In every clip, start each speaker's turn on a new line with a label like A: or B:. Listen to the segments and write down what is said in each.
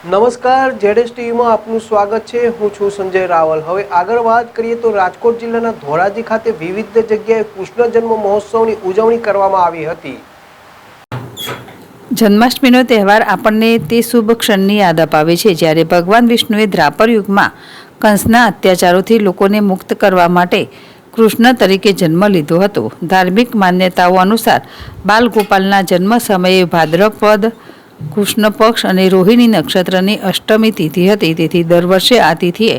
A: નમસ્કાર, જેડેશ ટીવીમાં આપનું સ્વાગત છે। હું છું સંજય રાવલ। હવે આગળ વાત કરીએ તો રાજકોટ જિલ્લાના ધોરાજી ખાતે વિવિધ જગ્યાએ કૃષ્ણ જન્મ મહોત્સવની ઉજવણી કરવામાં આવી હતી।
B: જન્માષ્ટમીનો તહેવાર આપણને તે શુભ ક્ષણની યાદ અપાવે છે જ્યારે ભગવાન વિષ્ણુએ દ્રાપર યુગમાં કંસના અત્યાચારોથી લોકોને મુક્ત કરવા માટે કૃષ્ણ તરીકે જન્મ લીધો હતો। ધાર્મિક માન્યતાઓ અનુસાર બાલગોપાલના જન્મ સમયે ભાદ્રપદ કૃષ્ણ પક્ષ અને રોહિણી નક્ષત્રની અષ્ટમી તિથિ હતી, તેથી દર વર્ષે આ તિથિએ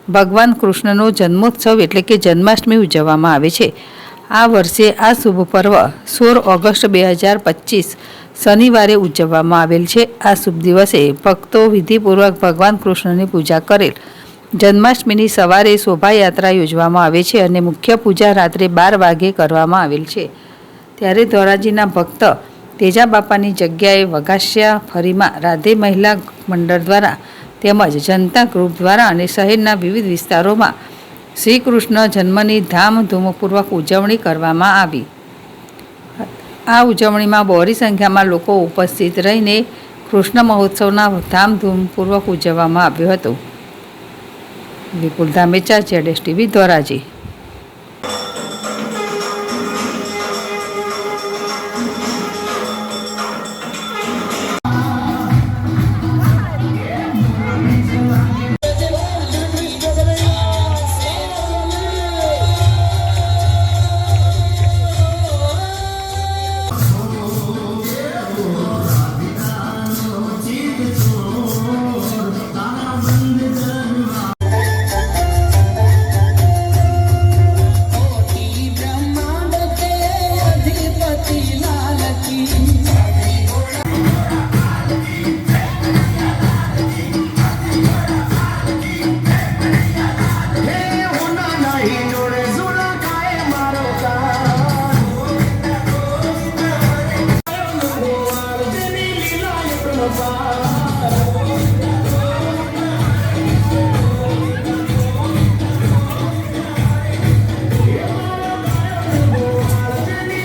B: ભગવાન કૃષ્ણનો જન્મોત્સવ એટલે કે જન્માષ્ટમી ઉજવવામાં આવે છે। આ વર્ષે આ શુભ પર્વ 16 ઓગસ્ટ 2025 શનિવારે ઉજવવામાં આવેલ છે। આ શુભ દિવસે ભક્તો વિધિપૂર્વક ભગવાન કૃષ્ણની પૂજા કરેલ। જન્માષ્ટમીની સવારે શોભાયાત્રા યોજવામાં આવે છે અને મુખ્ય પૂજા રાત્રે 12 વાગે કરવામાં આવેલ છે। ત્યારે ધોરાજીના ભક્ત તેજા બાપાની જગ્યાએ વઘાસિયા ફરીમાં રાધે મહિલા મંડળ દ્વારા તેમજ જનતા ગ્રુપ દ્વારા અને શહેરના વિવિધ વિસ્તારોમાં શ્રી કૃષ્ણ જન્મની ધામધૂમપૂર્વક ઉજવણી કરવામાં આવી। આ ઉજવણીમાં બહોળી સંખ્યામાં લોકો ઉપસ્થિત રહીને કૃષ્ણ મહોત્સવના ધામધૂમપૂર્વક ઉજવવામાં આવ્યો હતો। વિપુલ ધામેચા, જેડેશ ટીવી, ધોરાજી।